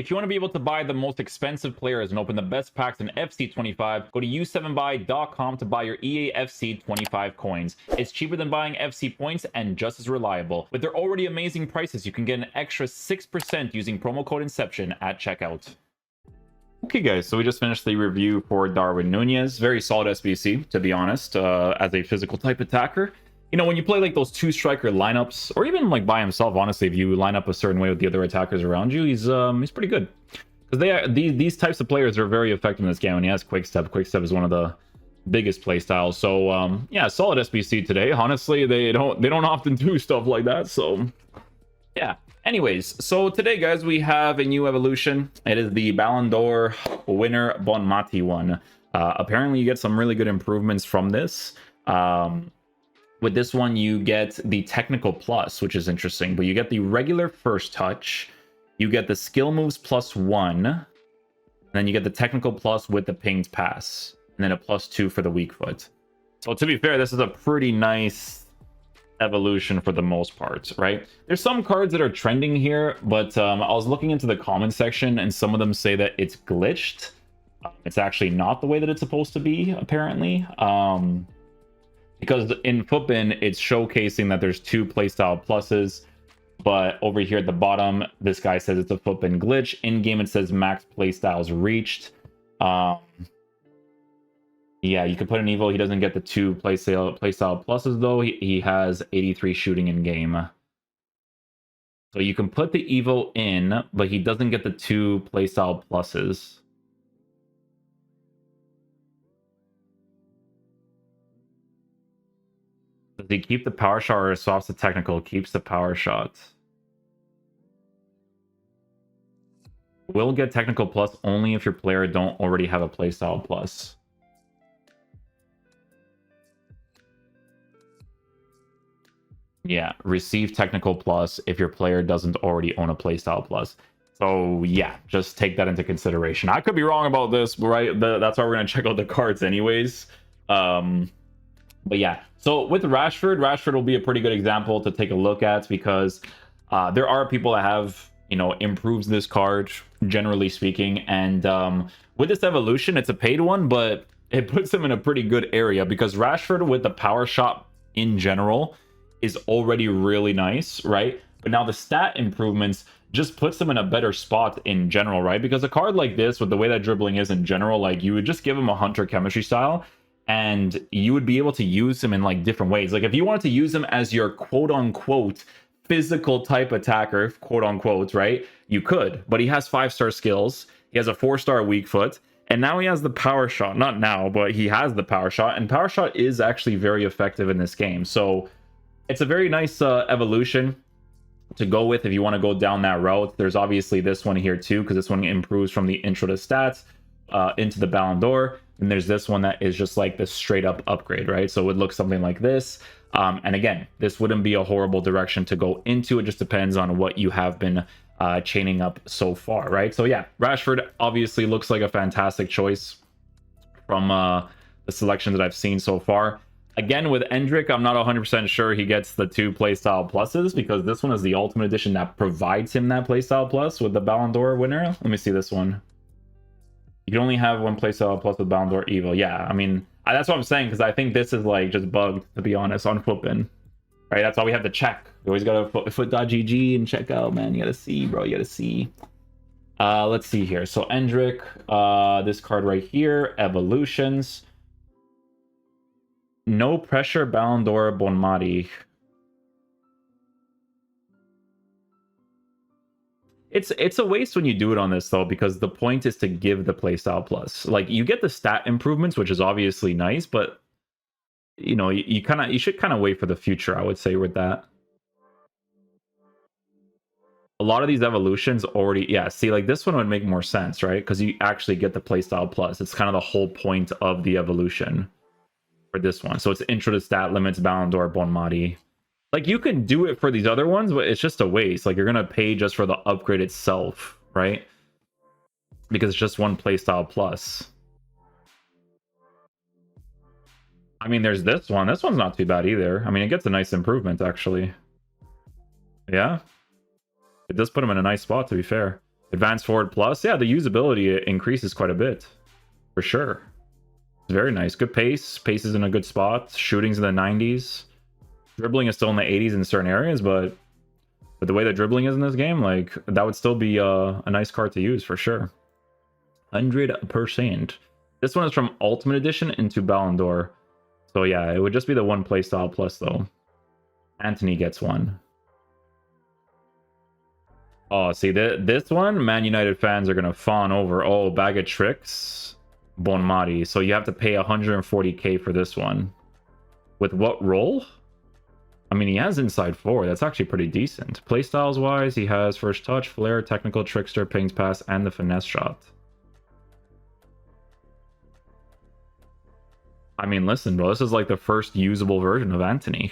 If you want to be able to buy the most expensive players and open the best packs in FC25, go to u7buy.com to buy your EA FC 25 coins. It's cheaper than buying FC points and just as reliable. With their already amazing prices, you can get an extra 6% using promo code Inception at checkout. Okay guys, so we just finished the review for Darwin Nunez. Very solid SBC, to be honest, as a physical type attacker. You know, when you play like those two striker lineups, or even like by himself, honestly, if you line up a certain way with the other attackers around you, he's pretty good. Because these types of players are very effective in this game, and he has quick step. Quick step is one of the biggest play styles. So yeah, solid SBC today. Honestly, they don't often do stuff like that. So yeah. Anyways, so today, guys, we have a new evolution. It is the Ballon d'Or winner Bonmatí one. Apparently, you get some really good improvements from this. With this one, you get the technical plus, which is interesting, but you get the regular first touch, you get the skill moves +1, and then you get the technical plus with the pinged pass, and then a +2 for the weak foot. So to be fair, this is a pretty nice evolution for the most part, right? There's some cards that are trending here, but I was looking into the comment section, and some of them say that it's glitched. It's actually not the way that it's supposed to be, apparently. Because in Futbin, it's showcasing that there's two playstyle pluses, but over here at the bottom, this guy says it's a Futbin glitch. In game, it says max playstyles reached. Yeah, you can put an Evo. He doesn't get the two playstyle pluses though. He has 83 shooting in game. So you can put the Evo in, but he doesn't get the two playstyle pluses. Does he keep the power shot or swaps the technical? Keeps the power shot. Will get technical plus only if your player don't already have a playstyle plus. Yeah, receive technical plus if your player doesn't already own a playstyle plus. So yeah, just take that into consideration. I could be wrong about this, right? That's why we're gonna check out the cards anyways. But yeah, so with Rashford will be a pretty good example to take a look at, because there are people that have, you know, improves this card, generally speaking. And with this evolution, it's a paid one, but it puts him in a pretty good area, because Rashford with the power shot in general is already really nice, right? But now the stat improvements just puts him in a better spot in general, right? Because a card like this, with the way that dribbling is in general, like you would just give him a Hunter chemistry style, and you would be able to use him in like different ways. Like if you wanted to use him as your quote-unquote physical type attacker, quote-unquote, right? You could, but he has 5-star skills. He has a 4-star weak foot, and now he has the power shot. Not now, but he has the power shot, and power shot is actually very effective in this game. So it's a very nice evolution to go with if you want to go down that route. There's obviously this one here too, because this one improves from the intro to stats into the Ballon d'Or. And there's this one that is just like the straight up upgrade, right? So it would look something like this. And again, this wouldn't be a horrible direction to go into. It just depends on what you have been chaining up so far, right? So yeah, Rashford obviously looks like a fantastic choice from the selection that I've seen so far. Again, with Endrick, I'm not 100% sure he gets the two playstyle pluses, because this one is the Ultimate Edition that provides him that playstyle plus with the Ballon d'Or winner. Let me see this one. You can only have one playstyle plus with Ballon d'Or Evo. Yeah, I mean, that's what I'm saying, because I think this is like just bugged, to be honest, on Futbin. Right, that's all we have to check. You always gotta foot.gg and check out, man. You gotta see, bro. You gotta see. Let's see here. So Endrick, this card right here, Evolutions. No pressure, Ballon d'Or, Bonmatí. It's a waste when you do it on this though, because the point is to give the playstyle plus. Like you get the stat improvements, which is obviously nice, but you know, you should kind of wait for the future, I would say, with that. A lot of these evolutions already, yeah, see, like this one would make more sense, right? Because you actually get the playstyle plus. It's kind of the whole point of the evolution for this one. So it's intro to stat limits, Ballon d'Or, Bonmatí. Like you can do it for these other ones, but it's just a waste. Like you're gonna pay just for the upgrade itself, right? Because it's just one playstyle plus. I mean, there's this one. This one's not too bad either. I mean, it gets a nice improvement actually. Yeah, it does put him in a nice spot, to be fair. Advanced forward plus. Yeah, the usability increases quite a bit. For sure. Very nice. Good pace. Pace is in a good spot. Shooting's in the 90s. Dribbling is still in the 80s in certain areas, but the way that dribbling is in this game, like, that would still be a nice card to use for sure. 100%. This one is from Ultimate Edition into Ballon d'Or. So yeah, it would just be the one playstyle plus though. Antony gets one. Oh, see, this one, Man United fans are going to fawn over. Oh, bag of tricks. Bonmatí. So you have to pay 140k for this one. With what role? I mean, he has inside forward. That's actually pretty decent. Playstyles wise, he has first touch, flair, technical, trickster, pings pass, and the finesse shot. I mean, listen, bro, this is like the first usable version of Antony.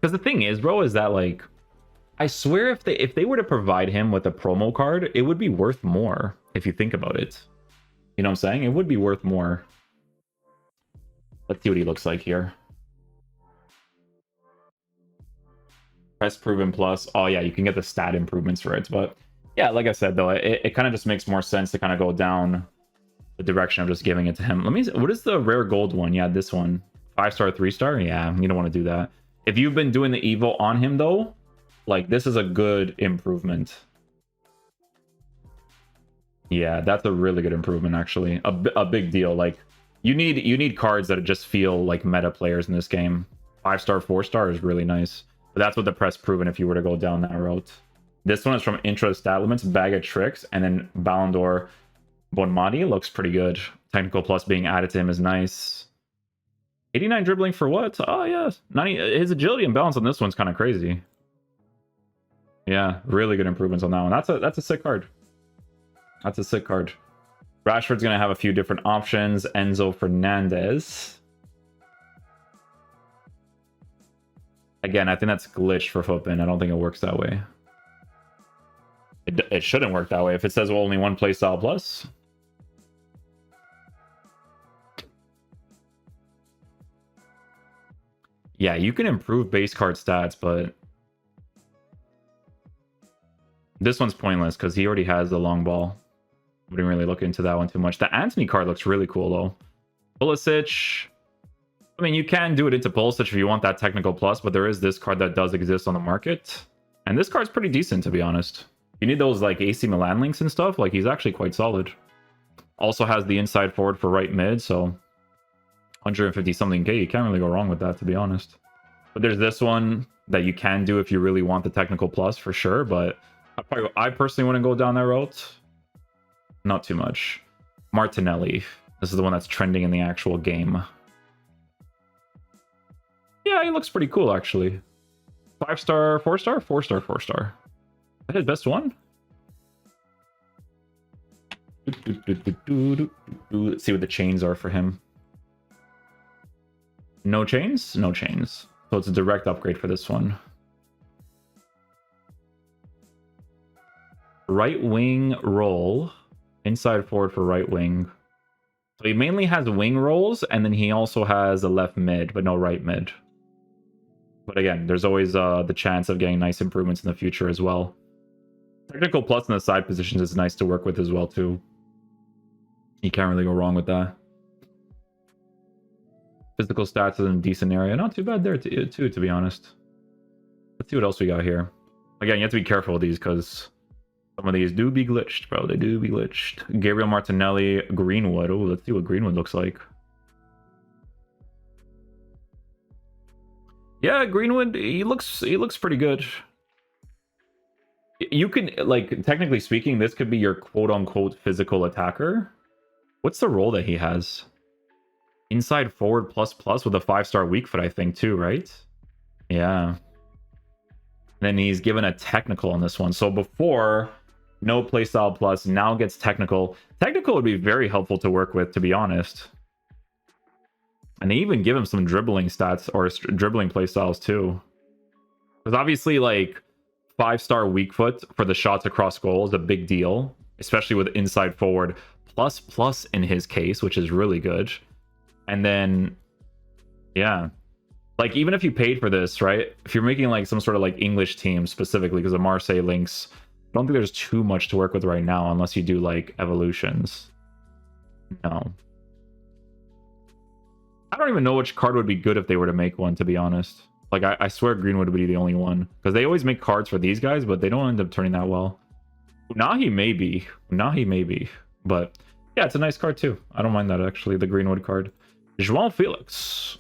Because the thing is, bro, is that like, I swear if they were to provide him with a promo card, it would be worth more if you think about it. You know what I'm saying? It would be worth more. Let's see what he looks like here. Press proven plus. Oh yeah, you can get the stat improvements for it. But yeah, like I said though, it kind of just makes more sense to kind of go down the direction of just giving it to him. Let me see, what is the rare gold one? Yeah, this one. 5-star, 3-star? Yeah, you don't want to do that. If you've been doing the Evo on him though, like, this is a good improvement. Yeah, that's a really good improvement, actually. A big deal. Like, you need cards that just feel like meta players in this game. 5-star, 4-star is really nice. But that's what the press proven if you were to go down that route. This one is from Intro Stat Limits, Bag of Tricks, and then Ballon d'Or Bonmatí looks pretty good. Technical plus being added to him is nice. 89 dribbling for what? Oh, yeah. 90, his agility and balance on this one's kind of crazy. Yeah, really good improvements on that one. That's a sick card. That's a sick card. Rashford's going to have a few different options. Enzo, Fernandez. Again, I think that's glitched for Footbin. I don't think it works that way. It shouldn't work that way if it says well, only one playstyle plus. Yeah, you can improve base card stats, but this one's pointless because he already has the long ball. Wouldn't really look into that one too much. The Antony card looks really cool though. Pulisic. I mean, you can do it into Pulisic if you want that technical plus, but there is this card that does exist on the market. And this card's pretty decent, to be honest. You need those like AC Milan links and stuff. Like, he's actually quite solid. Also has the inside forward for right mid, so 150 something K. You can't really go wrong with that, to be honest. But there's this one that you can do if you really want the technical plus for sure, but I personally wouldn't go down that route. Not too much. Martinelli. This is the one that's trending in the actual game. Yeah, he looks pretty cool, actually. 5-star, 4-star? 4-star, 4-star. Is that his best one? Let's see what the chains are for him. No chains? No chains. So it's a direct upgrade for this one. Right wing roll. Inside forward for right wing. So he mainly has wing rolls, and then he also has a left mid, but no right mid. But again, there's always the chance of getting nice improvements in the future as well. Technical plus in the side positions is nice to work with as well, too. You can't really go wrong with that. Physical stats is in a decent area. Not too bad there, too, to be honest. Let's see what else we got here. Again, you have to be careful with these, because some of these do be glitched, bro. They do be glitched. Gabriel Martinelli, Greenwood. Oh, let's see what Greenwood looks like. Yeah, Greenwood, he looks pretty good. You can, like, technically speaking, this could be your quote-unquote physical attacker. What's the role that he has? Inside forward plus with a 5-star weak foot, I think, too, right? Yeah. Then he's given a technical on this one. So before, no playstyle plus, now gets technical. Technical would be very helpful to work with, to be honest. And they even give him some dribbling stats or dribbling playstyles too. Because obviously, like, 5-star weak foot for the shots across goal is a big deal, especially with inside forward plus in his case, which is really good. And then, yeah, like, even if you paid for this, right? If you're making like some sort of like English team specifically because of Marseille links, don't think there's too much to work with right now unless you do like evolutions. No. I don't even know which card would be good if they were to make one, to be honest. Like, I swear Greenwood would be the only one. Because they always make cards for these guys, but they don't end up turning that well. Unahi maybe. Unahi maybe. But yeah, it's a nice card too. I don't mind that, actually, the Greenwood card. João Felix.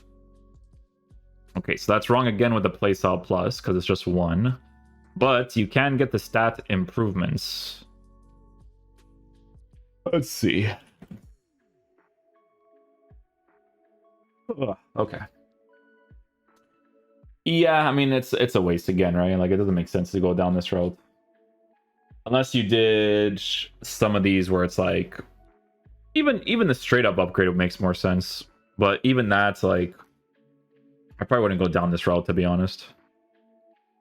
Okay, so that's wrong again with the playstyle plus, because it's just one. But you can get the stat improvements. Let's see. Okay. Yeah, I mean, it's a waste again, right? Like, it doesn't make sense to go down this road. Unless you did some of these where it's like... Even the straight-up upgrade makes more sense. But even that's like... I probably wouldn't go down this route, to be honest.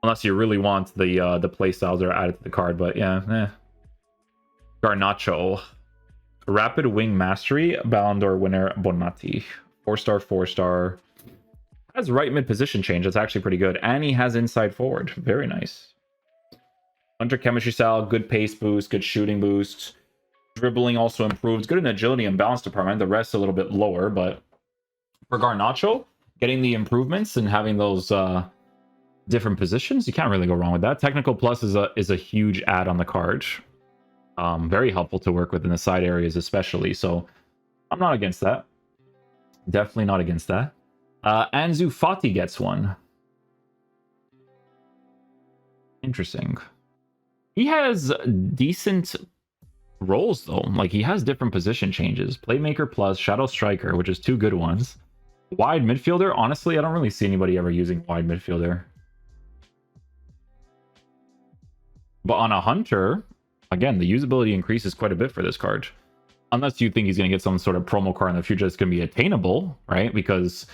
Unless you really want the playstyles that are added to the card, but yeah, Garnacho. Rapid Wing Mastery, Ballon d'Or winner, Bonmatí. 4-star, 4-star. Has right mid position change, that's actually pretty good. And he has inside forward, very nice. Hunter chemistry style, good pace boost, good shooting boost. Dribbling also improves, good in agility and balance department. The rest a little bit lower, but for Garnacho, getting the improvements and having those different positions, you can't really go wrong with that. Technical plus is a huge add on the card. Very helpful to work with in the side areas especially, so I'm not against that. Definitely not against that. Ansu Fati gets one. Interesting. He has decent roles though. Like, he has different position changes. Playmaker plus, Shadow Striker, which is two good ones. Wide midfielder, honestly, I don't really see anybody ever using wide midfielder. But on a Hunter, again, the usability increases quite a bit for this card. Unless you think he's going to get some sort of promo card in the future that's going to be attainable, right? Because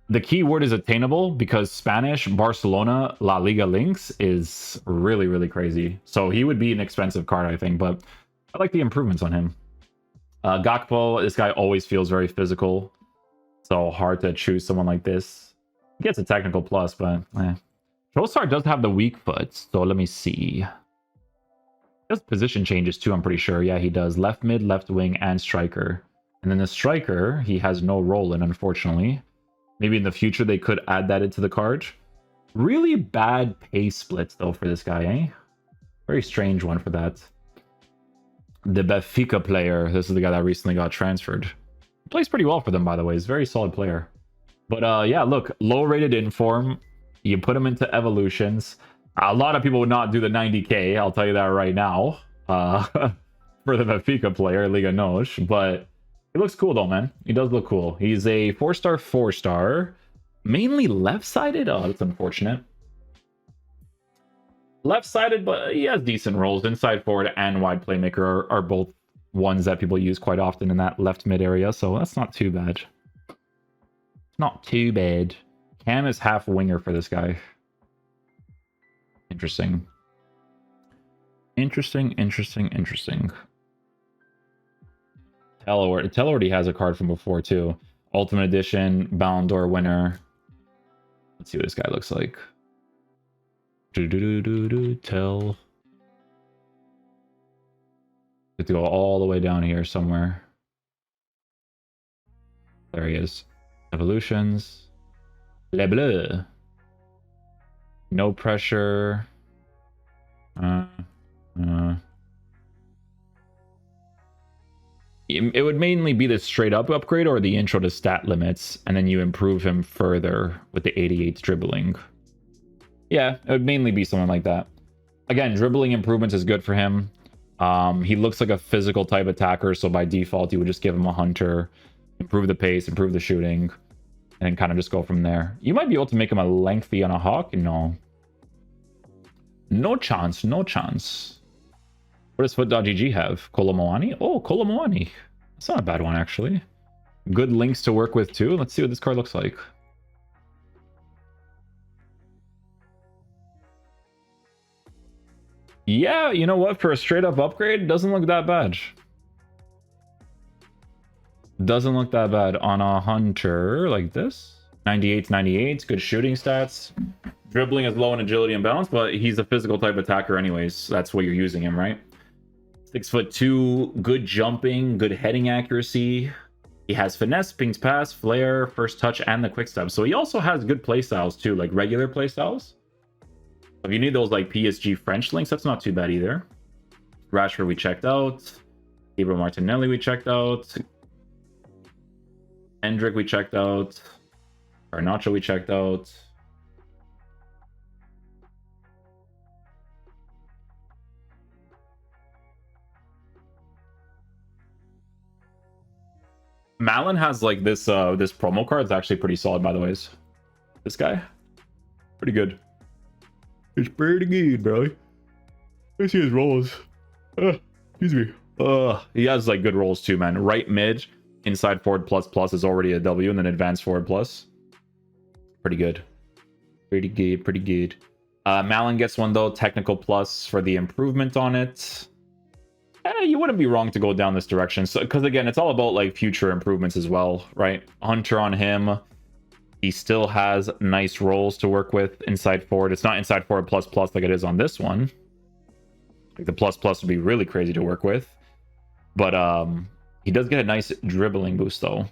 the key word is attainable, because Spanish Barcelona La Liga links is really, really crazy. So he would be an expensive card, I think, but I like the improvements on him. Gakpo, this guy always feels very physical. So hard to choose someone like this. He gets a technical plus, but Trossard does have the weak foot, so let me see. He does position changes too, I'm pretty sure. Yeah, he does. Left mid, left wing, and striker. And then the striker, he has no role in, unfortunately. Maybe in the future they could add that into the card. Really bad pace splits, though, for this guy, eh? Very strange one for that. The Benfica player. This is the guy that recently got transferred. He plays pretty well for them, by the way. He's a very solid player. But yeah, look, low-rated inform. You put him into evolutions. A lot of people would not do the 90k, I'll tell you that right now. For the Benfica player, Liga NOS. But he looks cool, though, man. He does look cool. He's a 4-star, 4-star. Mainly left-sided? Oh, that's unfortunate. Left-sided, but he has decent roles. Inside forward and wide playmaker are both ones that people use quite often in that left mid area, so that's not too bad. Not too bad. Cam is half winger for this guy. Interesting. Interesting. Tel already has a card from before too. Ultimate Edition, Ballon d'Or winner. Let's see what this guy looks like. Tel. Have to go all the way down here somewhere. There he is. Evolutions. Le Bleu. No pressure. It would mainly be the straight up upgrade or the intro to stat limits, and then you improve him further with the 88 dribbling. Yeah, it would mainly be someone like that. Again, dribbling improvements is good for him. He looks like a physical type attacker, so by default, you would just give him a hunter, improve the pace, improve the shooting, and kind of just go from there. You might be able to make him a lengthy on a hawk. No. No chance, no chance. What does Foot.gg have? Kolo Muani? Oh, Kolo Muani. That's not a bad one, actually. Good links to work with, too. Let's see what this card looks like. Yeah, you know what? For a straight-up upgrade, doesn't look that bad. Doesn't look that bad on a hunter like this. 98 to 98, good shooting stats. Dribbling is low in agility and balance, but he's a physical type attacker anyways. That's what you're using him, right? 6'2", good jumping, good heading accuracy. He has finesse, pings pass, flair, first touch, and the quick step. So he also has good playstyles too, like regular playstyles. If you need those like PSG French links, that's not too bad either. Rashford we checked out. Gabriel Martinelli we checked out. Endrick we checked out. Garnacho we checked out. Malen has like this this promo card. It's actually pretty solid, by the way. This guy, pretty good. It's pretty good, bro. Let's see his rolls. Excuse me. He has like good rolls too, man. Right mid, inside forward plus is already a W, and then advanced forward plus. Pretty good. Pretty good. Pretty good. Malen gets one though. Technical plus for the improvement on it. You wouldn't be wrong to go down this direction. So, because again, it's all about like future improvements as well, right? Hunter on him. He still has nice rolls to work with inside forward. It's not inside forward plus like it is on this one. Like the plus would be really crazy to work with. But he does get a nice dribbling boost though,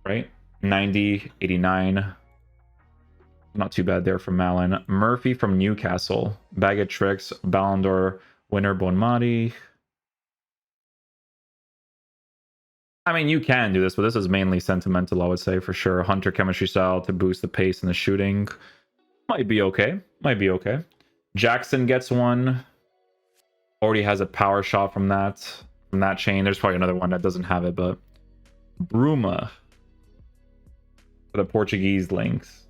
right? 90, 89. Not too bad there from Malen. Murphy from Newcastle. Bag of tricks. Ballon d'Or winner Bonmatí. I mean, you can do this, but this is mainly sentimental, I would say, for sure. Hunter chemistry style to boost the pace and the shooting. Might be okay. Might be okay. Jackson gets one. Already has a power shot from that chain. There's probably another one that doesn't have it, but Bruma for the Portuguese links.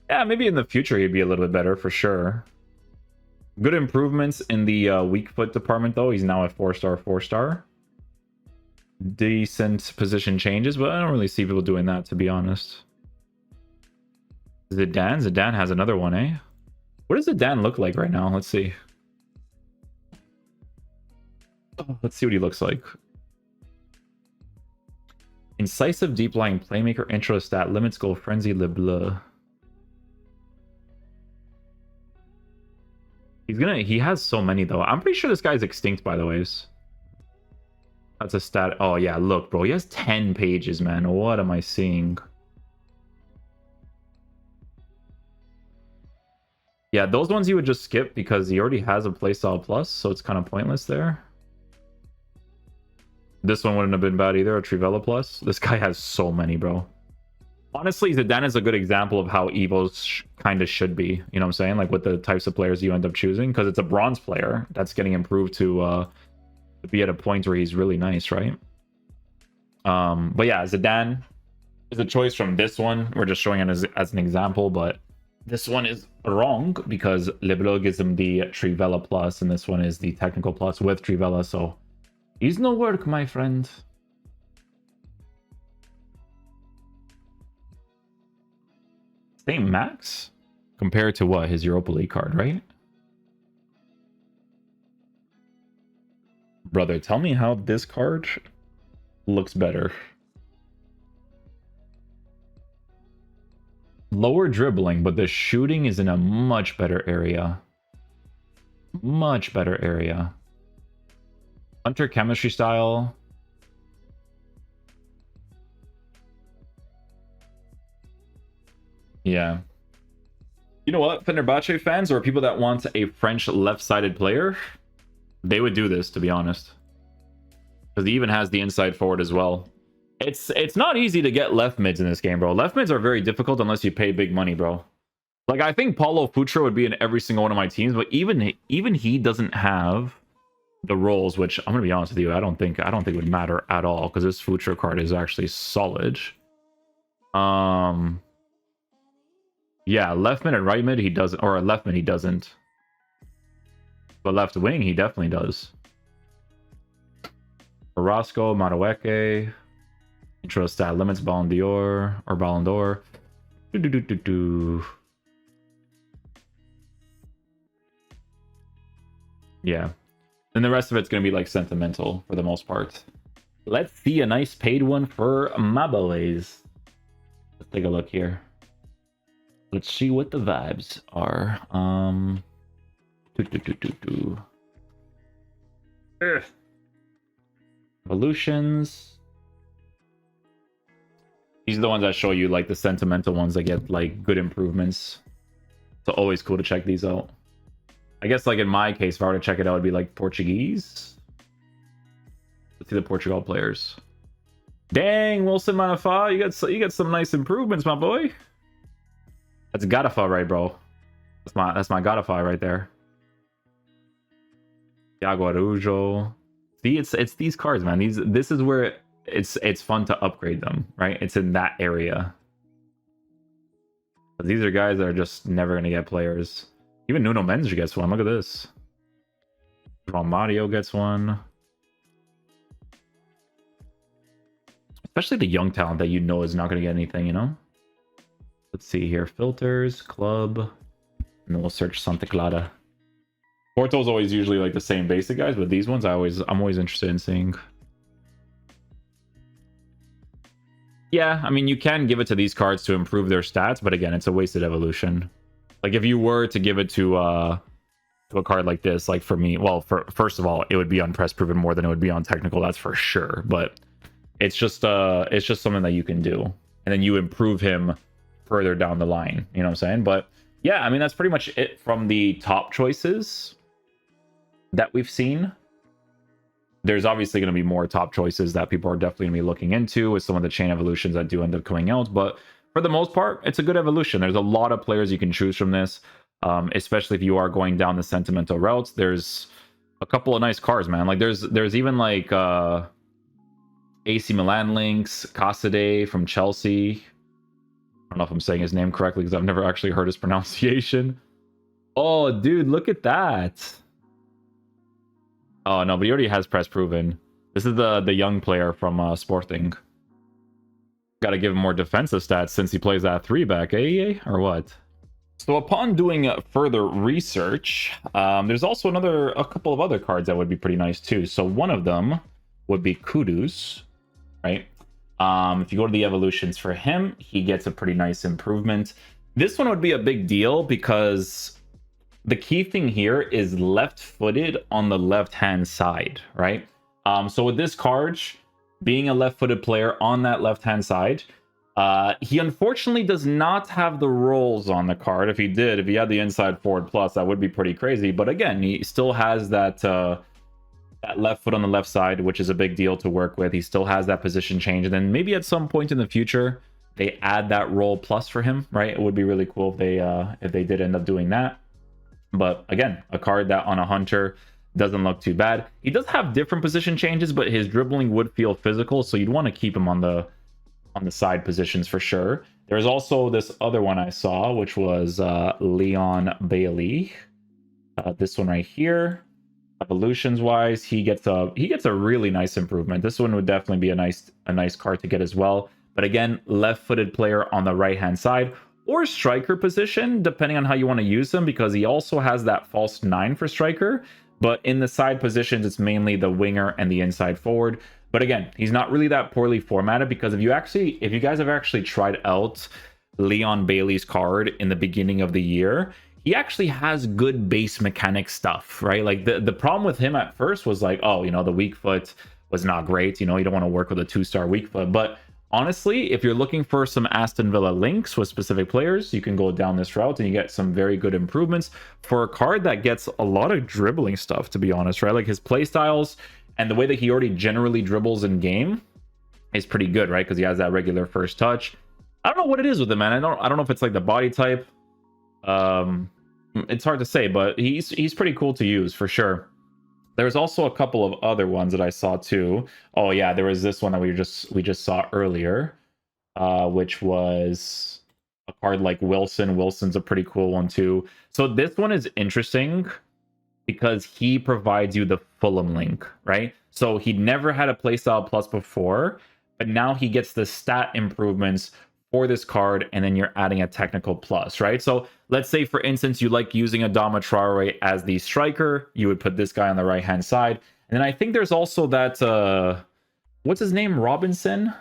Yeah, maybe in the future he'd be a little bit better for sure. Good improvements in the weak foot department, though. He's now a 4-star. Decent position changes, but I don't really see people doing that, to be honest. Zidane has another one, eh? What does Zidane look like right now? Let's see. Let's see what he looks like. Incisive, deep-lying playmaker, intro stat, limits goal, frenzy, le bleu. He has so many though. I'm pretty sure this guy's extinct, by the ways. That's a stat. Oh yeah, look, bro. He has 10 pages, man. What am I seeing? Yeah, those ones you would just skip because he already has a playstyle plus, so it's kind of pointless there. This one wouldn't have been bad either, a Trivela plus. This guy has so many, bro. Honestly, Zidane is a good example of how Evos kind of should be. You know what I'm saying? Like with the types of players you end up choosing. Because it's a bronze player that's getting improved to be at a point where he's really nice, right? But yeah, Zidane is a choice from this one. We're just showing it as an example. But this one is wrong because Leblanc gives him the Trivela plus. And this one is the technical plus with Trivela. So he's no work, my friend. Saint-Max compared to what? His Europa League card, right? Brother, tell me how this card looks better. Lower dribbling, but the shooting is in a much better area. Much better area. Hunter chemistry style. Yeah. You know what? Fenerbahce fans or people that want a French left-sided player, they would do this, to be honest. Because he even has the inside forward as well. It's not easy to get left mids in this game, bro. Left mids are very difficult unless you pay big money, bro. Like, I think Paulo Futre would be in every single one of my teams, but even he doesn't have the roles, which I'm gonna be honest with you, I don't think would matter at all, because this Futre card is actually solid. Yeah, left mid and right mid he doesn't, or left mid he doesn't. But left wing he definitely does. Orozco, Madueke, intro stat limits, Ballon d'Or or Ballon d'Or. Yeah. And the rest of it's gonna be like sentimental for the most part. Let's see a nice paid one for Mabalays. Let's take a look here. Let's see what the vibes are. Evolutions. These are the ones that show you like the sentimental ones that get like good improvements. So always cool to check these out. I guess like in my case, if I were to check it out, it'd be like Portuguese. Let's see the Portugal players. Dang, Wilson Manafa, you got some nice improvements, my boy. That's Gatafa, right, bro? That's my Gatafa right there. Thiago Araújo. See, it's these cards, man. This is where it's fun to upgrade them, right? It's in that area. But these are guys that are just never gonna get players. Even Nuno Mendes gets one. Look at this. Mario gets one. Especially the young talent that you know is not gonna get anything, you know? Let's see here. Filters, club, and then we'll search Santa Clara. Porto's always usually like the same basic guys, but these ones I'm always interested in seeing. Yeah, I mean, you can give it to these cards to improve their stats, but again, it's a wasted evolution. Like if you were to give it to a card like this, like for me, well, first of all, it would be on press proven more than it would be on technical, that's for sure. But it's just something that you can do, and then you improve him further down the line. You know what I'm saying? But yeah, I mean, that's pretty much it from the top choices that we've seen. There's obviously going to be more top choices that people are definitely going to be looking into with some of the chain evolutions that do end up coming out. But for the most part, it's a good evolution. There's a lot of players you can choose from this, especially if you are going down the sentimental routes. There's a couple of nice cards, man. Like there's even like AC Milan links, Casade from Chelsea. I don't know if I'm saying his name correctly because I've never actually heard his pronunciation. Oh, dude, look at that. Oh, no, but he already has press proven. This is the young player from Sporting. Got to give him more defensive stats since he plays that 3-back, eh? Or what? So upon doing further research, there's also a couple of other cards that would be pretty nice too. So one of them would be Kudus, right? If you go to the evolutions for him, he gets a pretty nice improvement. This one would be a big deal because the key thing here is left-footed on the left-hand side, right? So with this card, being a left-footed player on that left-hand side, he unfortunately does not have the rolls on the card. If he had the inside forward plus, that would be pretty crazy. But again, he still has that left foot on the left side, which is a big deal to work with. He still has that position change. And then maybe at some point in the future, they add that roll plus for him, right? It would be really cool if they did end up doing that. But again, a card that on a hunter doesn't look too bad. He does have different position changes, but his dribbling would feel physical, so you'd want to keep him on the side positions for sure. There's also this other one I saw, which was Leon Bailey. This one right here, evolutions wise, he gets a really nice improvement. This one would definitely be a nice card to get as well. But again, left-footed player on the right-hand side, or striker position, depending on how you want to use him, because he also has that false 9 for striker. But in the side positions, it's mainly the winger and the inside forward. But again, he's not really that poorly formatted, because if you guys have actually tried out Leon Bailey's card in the beginning of the year, he actually has good base mechanic stuff, right? Like the problem with him at first was like, oh, you know, the weak foot was not great. You know, you don't want to work with a 2-star weak foot. But honestly, if you're looking for some Aston Villa links with specific players, you can go down this route and you get some very good improvements for a card that gets a lot of dribbling stuff, to be honest, right? Like his play styles and the way that he already generally dribbles in game is pretty good, right? Because he has that regular first touch. I don't know what it is with him, man. I don't know if it's like the body type. It's hard to say, but he's pretty cool to use for sure. There's also a couple of other ones that I saw too. Oh yeah, there was this one that we just saw earlier, which was a card like Wilson. Wilson's a pretty cool one too. So this one is interesting because he provides you the Fulham link, right? So he never had a playstyle plus before, but now he gets the stat improvements for this card, and then you're adding a technical plus, right? So let's say, for instance, you like using Adama Traore as the striker, you would put this guy on the right-hand side. And then I think there's also that, what's his name? Robinson?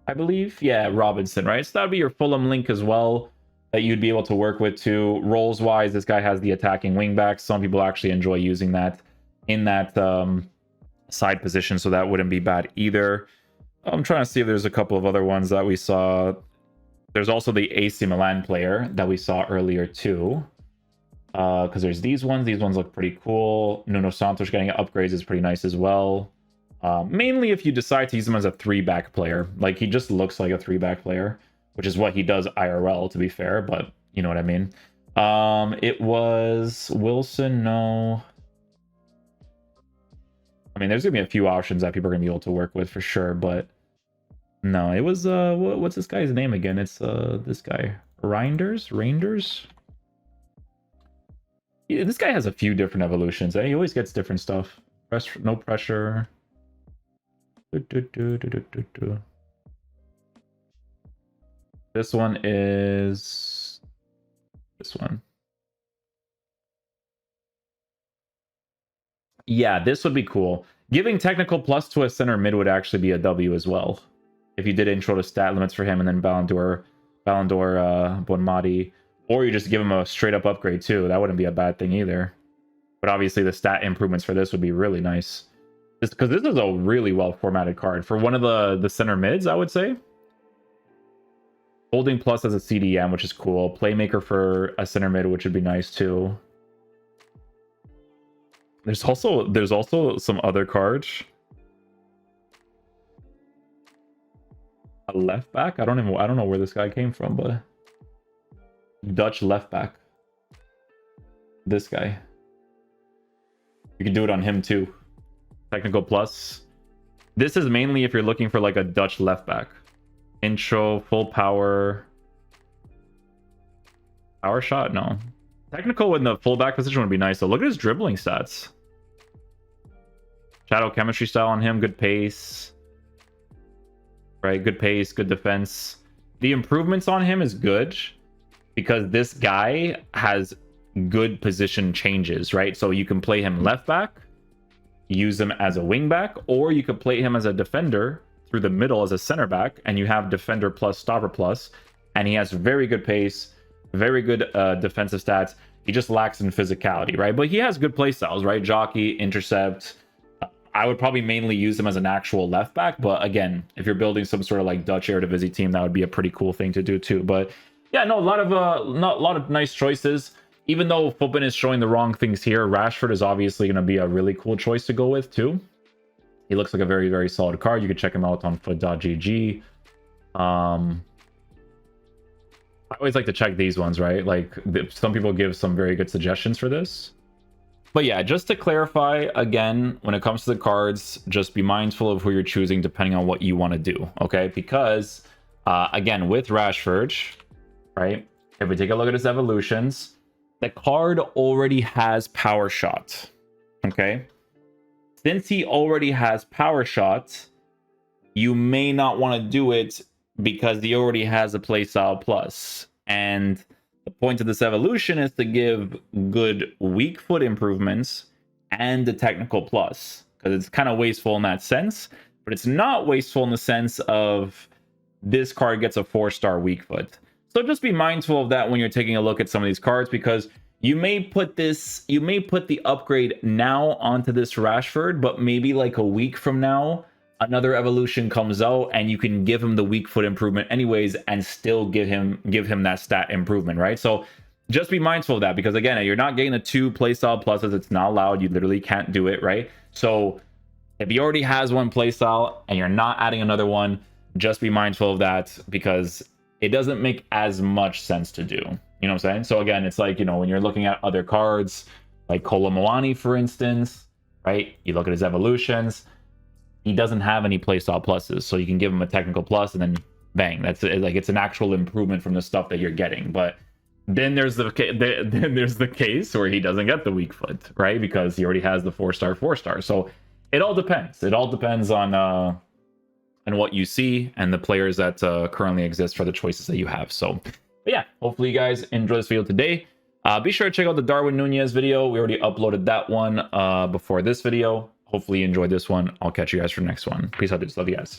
I believe. Yeah, Robinson, right? So that would be your Fulham link as well that you'd be able to work with too. Roles wise, this guy has the attacking wingback. Some people actually enjoy using that in that side position, so that wouldn't be bad either. I'm trying to see if there's a couple of other ones that we saw. There's also the AC Milan player that we saw earlier too. Because there's these ones. These ones look pretty cool. Nuno Santos getting upgrades is pretty nice as well. Mainly if you decide to use him as a 3-back player. Like, he just looks like a 3-back player, which is what he does IRL, to be fair, but you know what I mean. It was Wilson, no. I mean, there's gonna be a few options that people are gonna be able to work with for sure, but no, it was what's this guy's name again? It's this guy, Reijnders. Yeah, this guy has a few different evolutions. He always gets different stuff. No pressure. This one is this one. Yeah, this would be cool. Giving technical plus to a center mid would actually be a W as well. If you did intro to stat limits for him and then Ballon d'Or, Bonmatí, or you just give him a straight up upgrade too, that wouldn't be a bad thing either. But obviously the stat improvements for this would be really nice. Because this is a really well formatted card. For one of the center mids, I would say. Holding plus as a CDM, which is cool. Playmaker for a center mid, which would be nice too. There's also some other cards. A left back? I don't know where this guy came from, but Dutch left back. This guy. You can do it on him too. Technical plus. This is mainly if you're looking for like a Dutch left back. Intro, full power. Power shot? No. Technical in the fullback position would be nice though. Look at his dribbling stats. Shadow chemistry style on him. Good pace. Right, good pace, good defense. The improvements on him is good because this guy has good position changes, right? So you can play him left back, use him as a wing back, or you could play him as a defender through the middle as a center back, and you have defender plus stopper plus, and he has very good pace, very good defensive stats. He just lacks in physicality, right? But he has good play styles, right? Jockey, intercept. I would probably mainly use him as an actual left back, but again, if you're building some sort of like Dutch Eredivisie team, that would be a pretty cool thing to do too. But yeah, no, a lot of nice choices. Even though Foppen is showing the wrong things here, Rashford is obviously going to be a really cool choice to go with too. He looks like a very, very solid card. You can check him out on foot.gg. I always like to check these ones, right? Like some people give some very good suggestions for this. But yeah, just to clarify, again, when it comes to the cards, just be mindful of who you're choosing depending on what you want to do, okay? Because, again, with Rashford, right, if we take a look at his evolutions, the card already has Power Shot, okay? Since he already has Power Shot, you may not want to do it because he already has a Playstyle Plus. And the point of this evolution is to give good weak foot improvements and the technical plus, because it's kind of wasteful in that sense, but it's not wasteful in the sense of this card gets a 4-star weak foot. So just be mindful of that when you're taking a look at some of these cards, because you may put the upgrade now onto this Rashford, but maybe like a week from now, another evolution comes out and you can give him the weak foot improvement anyways and still give him that stat improvement, right? So just be mindful of that, because again, you're not getting the 2 playstyle pluses. It's not allowed. You literally can't do it, right? So if he already has one playstyle and you're not adding another one, just be mindful of that, because it doesn't make as much sense to do. You know what I'm saying? So again, it's like, you know, when you're looking at other cards like Kolo Muani, for instance, right? You look at his evolutions. He doesn't have any playstyle pluses, so you can give him a technical plus and then bang, that's it. Like, it's an actual improvement from the stuff that you're getting. But then there's the case where he doesn't get the weak foot, right? Because he already has the 4-star. So it all depends. It all depends on what you see and the players that currently exist for the choices that you have. So but yeah, hopefully you guys enjoyed this video today. Be sure to check out the Darwin Nunez video. We already uploaded that one before this video. Hopefully you enjoyed this one. I'll catch you guys for the next one. Peace out, dudes. Love you guys.